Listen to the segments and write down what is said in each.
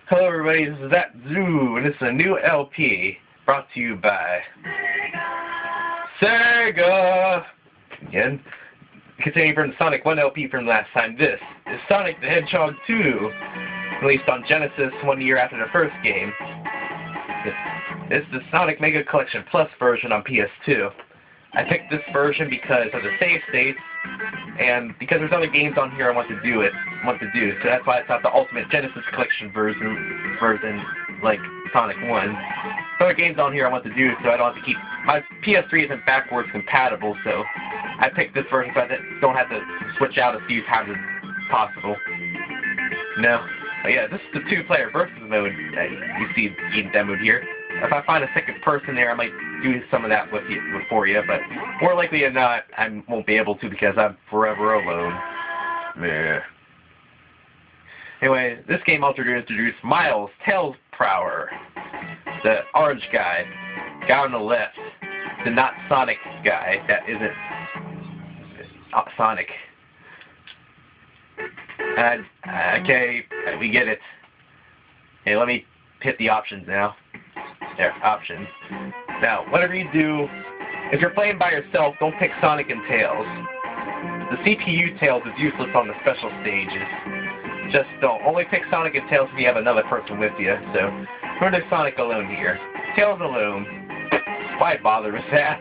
Hello everybody, this is That Zoo, and this is a new LP brought to you by Sega! Again, continuing from the Sonic 1 LP from last time, this is Sonic the Hedgehog 2, released on Genesis 1 year after the first game. This is the Sonic Mega Collection Plus version on PS2. I picked this version because of the save states, and because there's other games on here I want to do, so that's why it's not the Ultimate Genesis Collection version like Sonic 1. Other games on here I want to do, so I don't have to keep... My PS3 isn't backwards compatible, so I picked this version so I don't have to switch out a few times as possible. No. But yeah, this is the two-player versus mode that you see being demoed here. If I find a second person there, I might do some of that for you, but more likely than not, I won't be able to because I'm forever alone. Meh. Anyway, this game also introduced Miles, Tails Prower, the orange guy on the left, the not Sonic guy that isn't Sonic. Okay, we get it. Hey, let me hit the options now. There, options. Now, whatever you do, if you're playing by yourself, don't pick Sonic and Tails. The CPU Tails is useless on the special stages. Just don't. Only pick Sonic and Tails if you have another person with you. So, we're going to Sonic alone here. Tails alone. Why bother with that?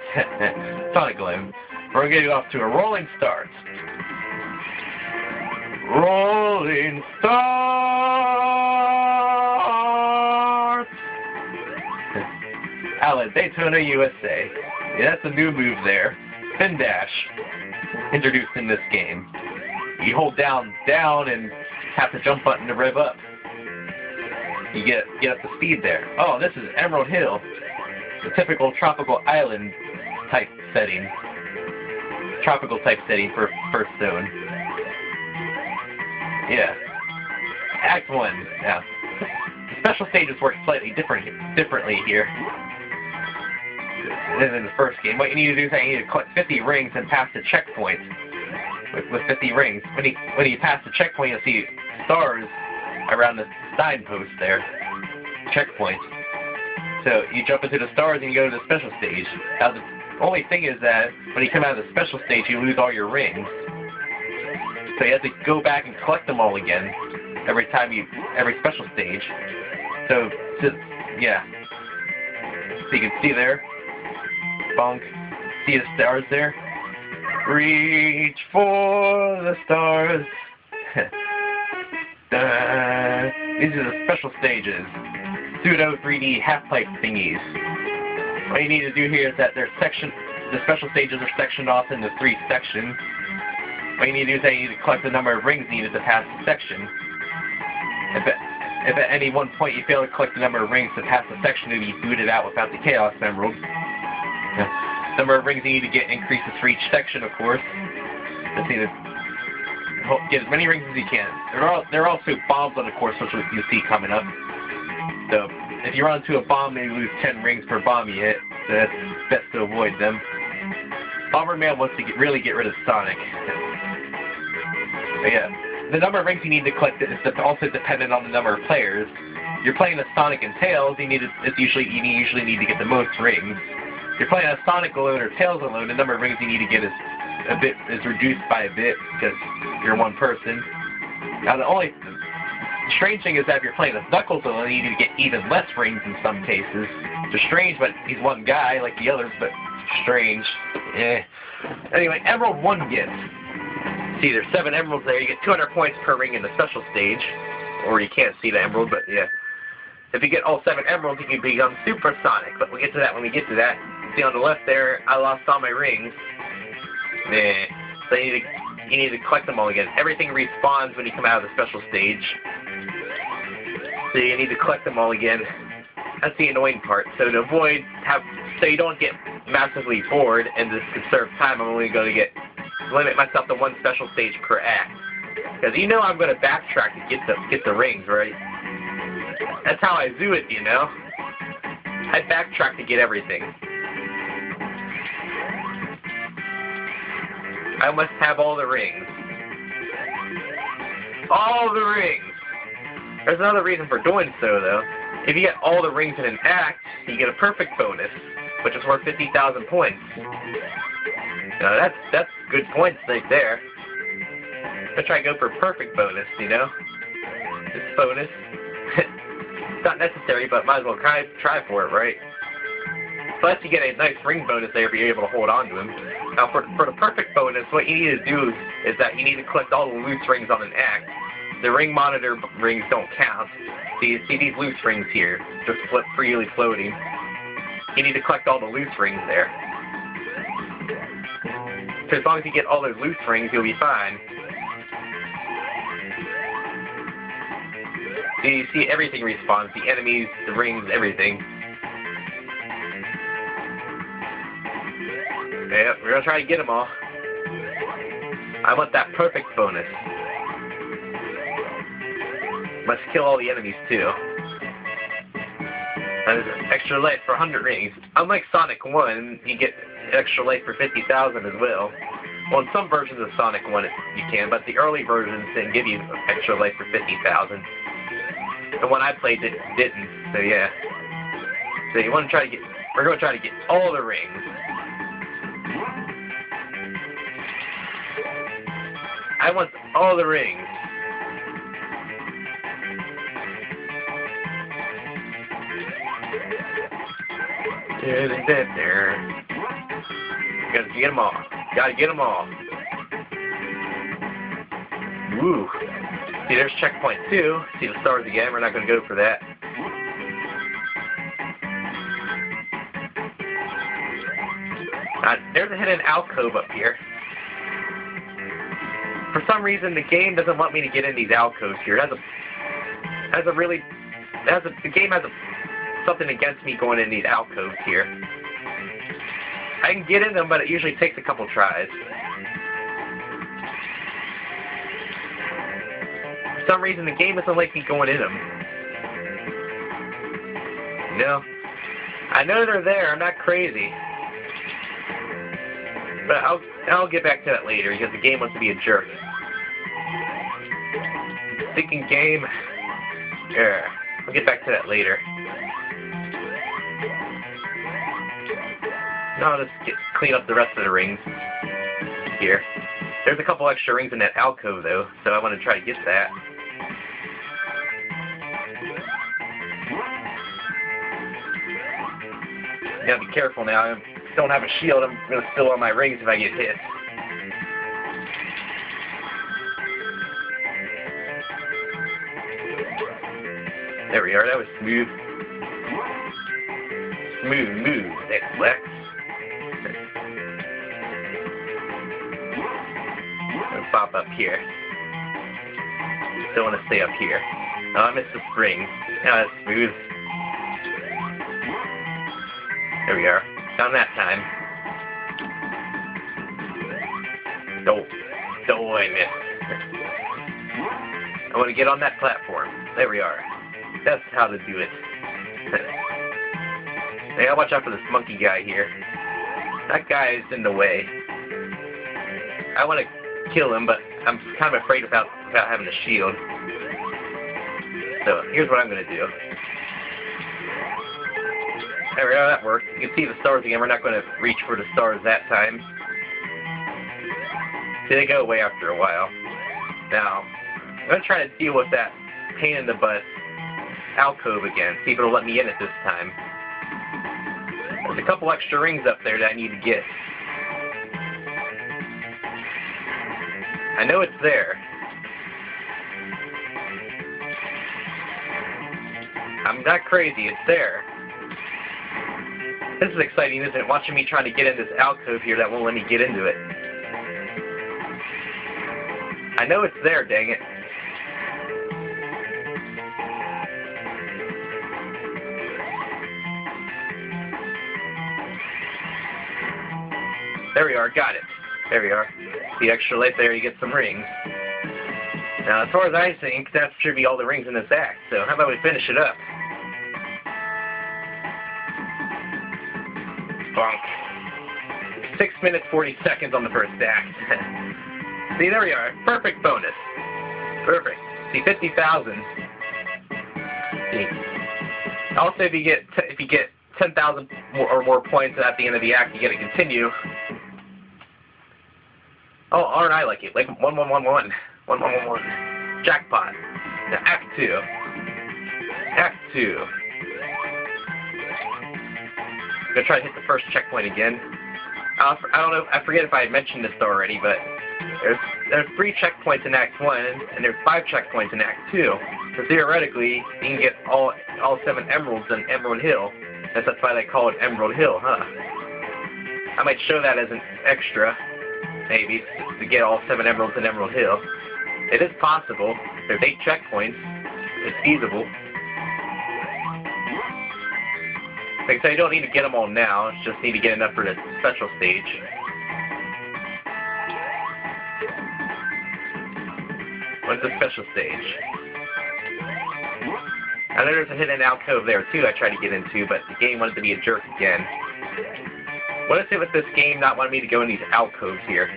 Sonic alone. We're going to get off to a rolling start. Rolling start! Outlet, Daytona, USA. Yeah, that's a new move there. Spindash, introduced in this game. You hold down, and tap the jump button to rev up. You get up to speed there. Oh, this is Emerald Hill, the typical tropical island type setting. Tropical type setting for first zone. Yeah. Act 1. Now, the special stages work slightly differently here than in the first game. What you need to do is you need to collect 50 rings and pass the checkpoint with 50 rings. When you pass the checkpoint, you'll see stars around the signpost there. Checkpoint. So you jump into the stars and you go to the special stage. Now the only thing is that when you come out of the special stage, you lose all your rings. So you have to go back and collect them all again every special stage. So yeah. So you can see there. Bonk. See the stars there? Reach for the stars. These are the special stages. Pseudo 3D half-pipe thingies. What you need to do here is that the special stages are sectioned off into 3 sections. What you need to do is that you need to collect the number of rings needed to pass the section. If at any one point you fail to collect the number of rings to pass the section, you'll be booted out without the Chaos Emerald. The number of rings you need to get increases for each section, of course. Just need to get as many rings as you can. There are also bombs on the course, which you'll see coming up. So, if you run into a bomb, then you lose 10 rings per bomb you hit. So that's best to avoid them. Bomberman wants to really get rid of Sonic. But yeah, the number of rings you need to collect is also dependent on the number of players. You're playing a Sonic and Tails, you usually need to get the most rings. If you're playing a Sonic alone or Tails alone, the number of rings you need to get is reduced by a bit because you're one person. Now the strange thing is that if you're playing with Knuckles alone, you need to get even less rings in some cases. It's strange, but he's one guy like the others, but strange. Anyway, Emerald 1 gets. See, there's 7 emeralds there. You get 200 points per ring in the special stage. Or you can't see the emerald, but yeah. If you get all 7 emeralds, you can become Super Sonic. But we'll get to that when we get to that. See on the left there, I lost all my rings. So you need to collect them all again. Everything respawns when you come out of the special stage. So you need to collect them all again. That's the annoying part. So to so you don't get massively bored and just conserve time, I'm only going to limit myself to 1 special stage per act. Because you know I'm going to backtrack to get the rings, right? That's how I do it, you know? I backtrack to get everything. I must have all the rings. All the rings! There's another reason for doing so, though. If you get all the rings in an act, you get a perfect bonus, which is worth 50,000 points. Now that's good points right there. Let's try to go for perfect bonus, you know? This bonus. It's not necessary, but might as well try for it, right? Plus you get a nice ring bonus there if you're able to hold on to him. Now for the perfect bonus, what you need to do is that you need to collect all the loose rings on an act. The ring monitor rings don't count. So you see these loose rings here, just freely floating. You need to collect all the loose rings there. So as long as you get all those loose rings, you'll be fine. So you see everything respawns, the enemies, the rings, everything. Yep, we're gonna try to get them all. I want that perfect bonus. Let's kill all the enemies too. That is extra life for 100 rings. Unlike Sonic 1, you get extra life for 50,000 as well. Well, in some versions of Sonic 1 you can, but the early versions didn't give you extra life for 50,000. The one I played didn't, so yeah. So you want to try to get, we're going to try to get all the rings. I want all the rings. There. Gotta get them all. Gotta get them all. Woo. See, there's checkpoint 2. See the stars again. We're not gonna go for that. There's a hidden alcove up here. For some reason, the game doesn't want me to get in these alcoves here. The game has something against me going in these alcoves here. I can get in them, but it usually takes a couple tries. For some reason, the game doesn't like me going in them. No. I know they're there. I'm not crazy. But I'll get back to that later, because the game wants to be a jerk. Thinking game. Yeah. I'll get back to that later. Now let's clean up the rest of the rings here. There's a couple extra rings in that alcove though, so I want to try to get that. You gotta be careful now. I don't have a shield. I'm gonna spill all my rings if I get hit. There we are. That was smooth. Smooth. Next Lex. Let's pop up here. Still want to stay up here. Oh, I missed the spring. Now that's smooth. There we are. Found that time. Don't I miss. I want to get on that platform. There we are. That's how to do it. Hey, I'll watch out for this monkey guy here. That guy is in the way. I want to kill him, but I'm kind of afraid without having a shield. So here's what I'm going to do. There we go, that worked. You can see the stars again. We're not going to reach for the stars that time. See, they go away after a while. Now, I'm going to try to deal with that pain in the butt alcove again. See if it'll let me in it this time. There's a couple extra rings up there that I need to get. I know it's there. I'm not crazy, it's there. This is exciting, isn't it? Watching me trying to get in this alcove here that won't let me get into it. I know it's there, dang it. There we are, got it. There we are. The extra life there, you get some rings. Now, as far as I think, that should be all the rings in this act, so how about we finish it up? Bonk. 6 minutes, 40 seconds on the first act. See, there we are. Perfect bonus. Perfect. See, 50,000. see. Also, if you get 10,000 or more points at the end of the act, you get to continue. Oh, aren't I lucky? Like 1111, 1111. Jackpot. Now, Act 2. Act 2. Gonna try to hit the first checkpoint again. I don't know. I forget if I had mentioned this already, but there's 3 checkpoints in Act 1, and there's 5 checkpoints in Act 2. So theoretically, you can get all 7 emeralds in Emerald Hill. That's why they call it Emerald Hill, huh? I might show that as an extra, maybe, to get all 7 emeralds in Emerald Hill. It is possible. There's 8 checkpoints. It's feasible. Like I said, you don't need to get them all now. You just need to get enough for the special stage. What's the special stage? I know there's a hidden alcove there too I tried to get into, but the game wanted to be a jerk again. What is it with this game not wanting me to go in these alcoves here?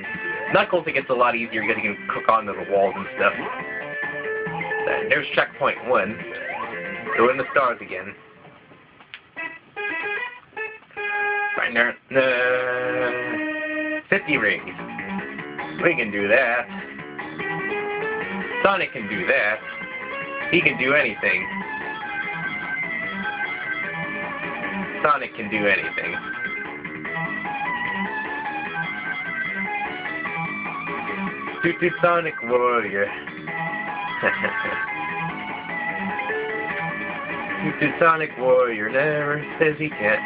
Knuckles, it gets a lot easier because you can hook onto the walls and stuff. There's checkpoint 1. Go in the stars again. Right there. 50 rings. We can do that. Sonic can do that. He can do anything. Sonic can do anything. Toot Sonic Warrior. Toot Sonic Warrior never says he can't.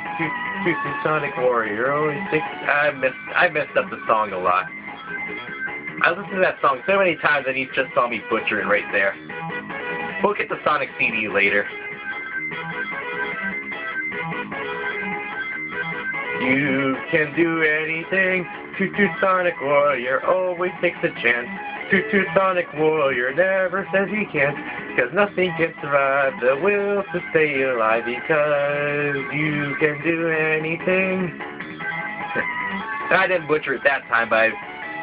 Toot Sonic Warrior always thinks. I messed up the song a lot. I listened to that song so many times and you just saw me butcher it right there. We'll get the Sonic CD later. You can do anything. Toot Sonic Warrior always takes a chance. Toot Sonic Warrior never says he can't. Because nothing can survive the will to stay alive. Because you can do anything. I didn't butcher it that time, but I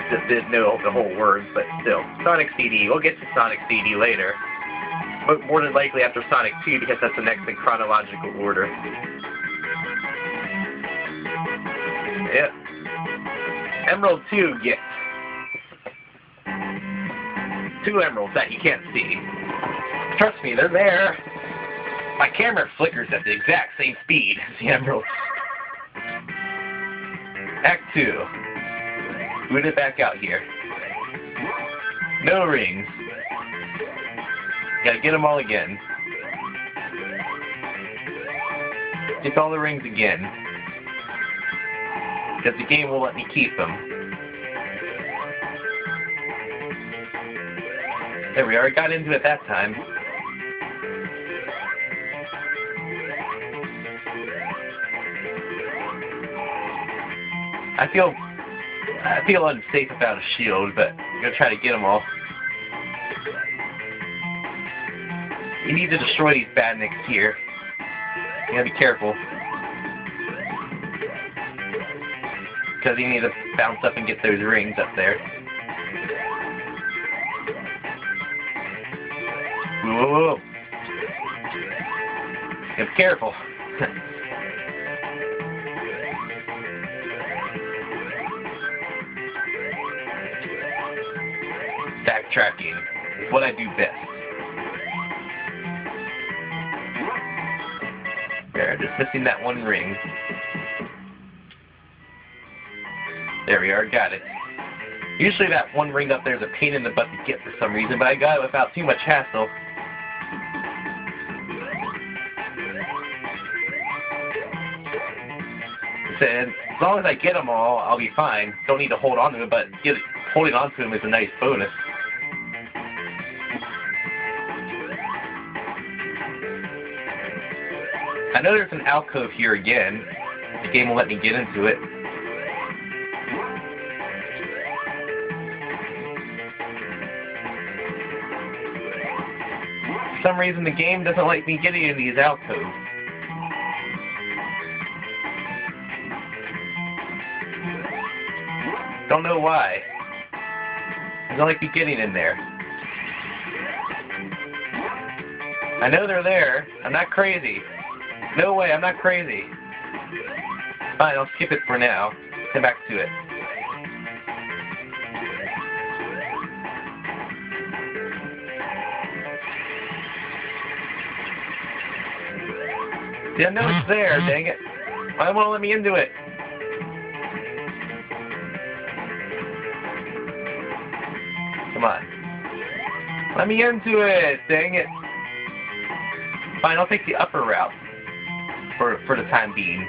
just didn't know the whole words. But still, Sonic CD. We'll get to Sonic CD later. But more than likely after Sonic 2, because that's the next in chronological order. Yep. Emerald 2 gets 2 emeralds that you can't see. Trust me, they're there. My camera flickers at the exact same speed as the emeralds. Act 2. Boot it back out here. No rings. Gotta get them all again. Get all the rings again. Because the game will let me keep them. There we are, I got into it that time. I feel unsafe about a shield, but I'm gonna try to get them all. You need to destroy these badniks here. You gotta be careful. Because you need to bounce up and get those rings up there. Whoa. Be careful. Backtracking is what I do best. There, just missing that one ring. There we are, got it. Usually that one ring up there is a pain in the butt to get for some reason, but I got it without too much hassle. Said, as long as I get them all, I'll be fine. Don't need to hold on to them, but holding on to them is a nice bonus. I know there's an alcove here again. The game will let me get into it. For some reason the game doesn't like me getting in these alcoves. Don't know why. I don't like me getting in there. I know they're there. I'm not crazy. No way, I'm not crazy. Fine, I'll skip it for now. Come back to it. See, I know it's there, dang it. Why won't it let me into it? Come on. Let me into it, dang it. Fine, I'll take the upper route for the time being.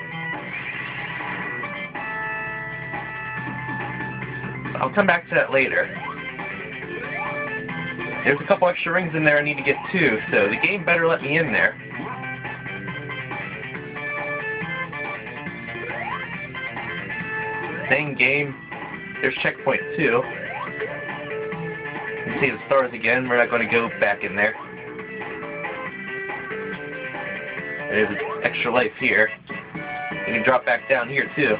I'll come back to that later. There's a couple extra rings in there I need to get too, so the game better let me in there. Dang game. There's checkpoint 2. You can see the stars again. We're not going to go back in there. There's extra life here. You can drop back down here too.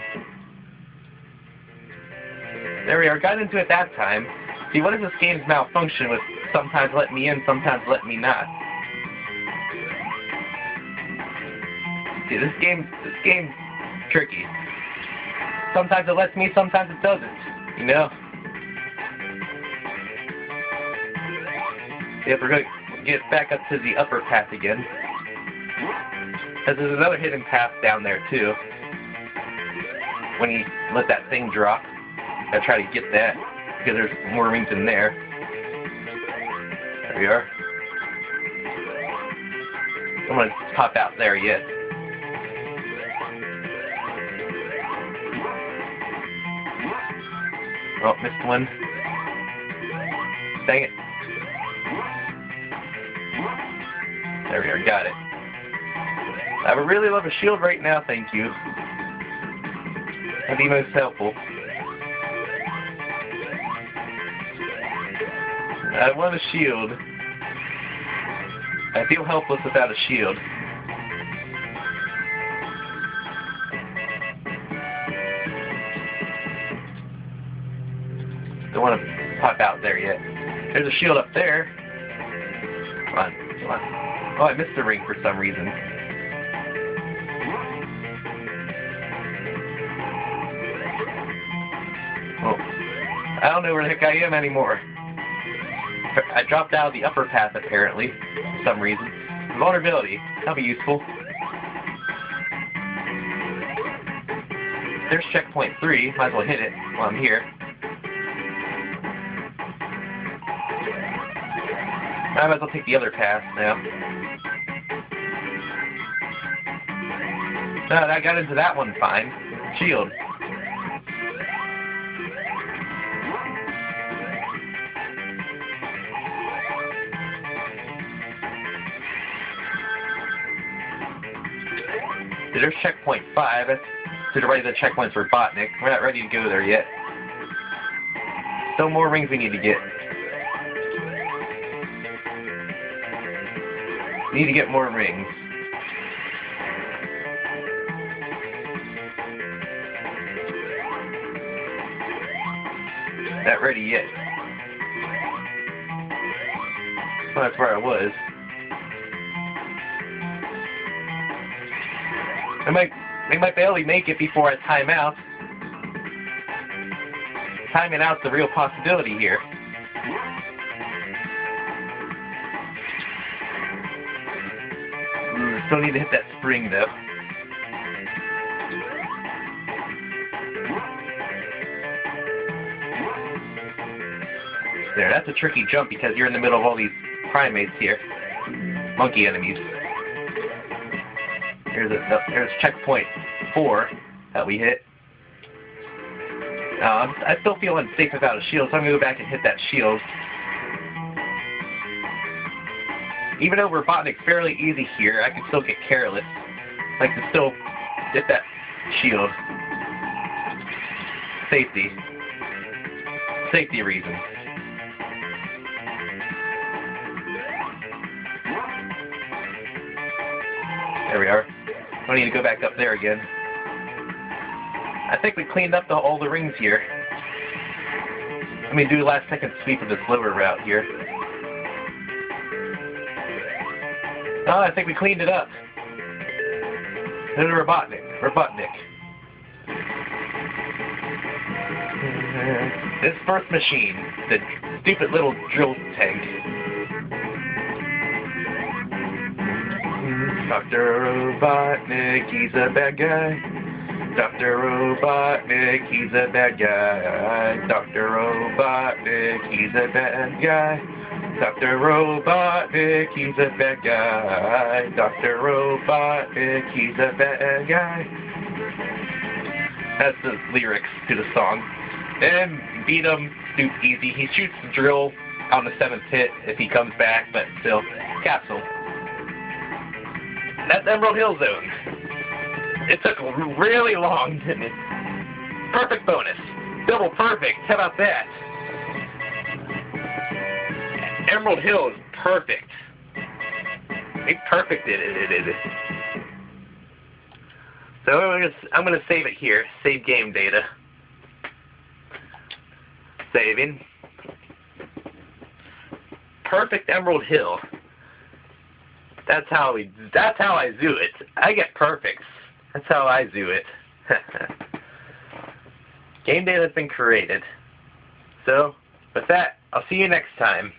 There we are. Got into it that time. See, what is this game's malfunction with sometimes letting me in, sometimes letting me not? See, this game's tricky. Sometimes it lets me, sometimes it doesn't. You know? See, if we're going to get back up to the upper path again. Because there's another hidden path down there too. When you let that thing drop. I try to get that, because there's more rings in there. There we are. I'm going to pop out there yet. Oh, missed one. Dang it. There we are, got it. I would really love a shield right now, thank you. That'd be most helpful. I want a shield. I feel helpless without a shield. Don't want to pop out there yet. There's a shield up there. Come on, come on. Oh, I missed the ring for some reason. Oh, I don't know where the heck I am anymore. I dropped out of the upper path, apparently, for some reason. Vulnerability. That'll be useful. There's checkpoint 3. Might as well hit it while I'm here. I might as well take the other path now. No, I got into that one fine. Shield. There's checkpoint 5. To the right of the checkpoints for Botnik. We're not ready to go there yet. Still more rings we need to get. We need to get more rings. Not ready yet. Well, that's where I was. They might barely make it before I time out. Timing out's the real possibility here. Still need to hit that spring though. There, that's a tricky jump because you're in the middle of all these primates here. Monkey enemies. There's checkpoint 4 that we hit. I still feel unsafe without a shield, so I'm going to go back and hit that shield. Even though Robotnik's fairly easy here, I can still get careless. I can still hit that shield. Safety. Safety reasons. There we are. I need to go back up there again. I think we cleaned up all the rings here. Let me do a last second sweep of this lower route here. Oh, I think we cleaned it up. There's Robotnik. This first machine, the stupid little drill tank. Dr. Robotnik, he's a bad guy. Dr. Robotnik, he's a bad guy. Dr. Robotnik, he's a bad guy. Dr. Robotnik, he's a bad guy. Dr. Robotnik, he's a bad guy. That's the lyrics to the song. And beat him, stoop easy. He shoots the drill on the 7th hit if he comes back, but still, capsule. That's Emerald Hill Zone. It took really long, didn't it? Perfect bonus. Double perfect. How about that? Emerald Hill is perfect. They perfected it. So I'm gonna save it here. Save game data. Saving. Perfect Emerald Hill. That's how I do it. I get perfects. That's how I do it. Game data has been created. So, with that, I'll see you next time.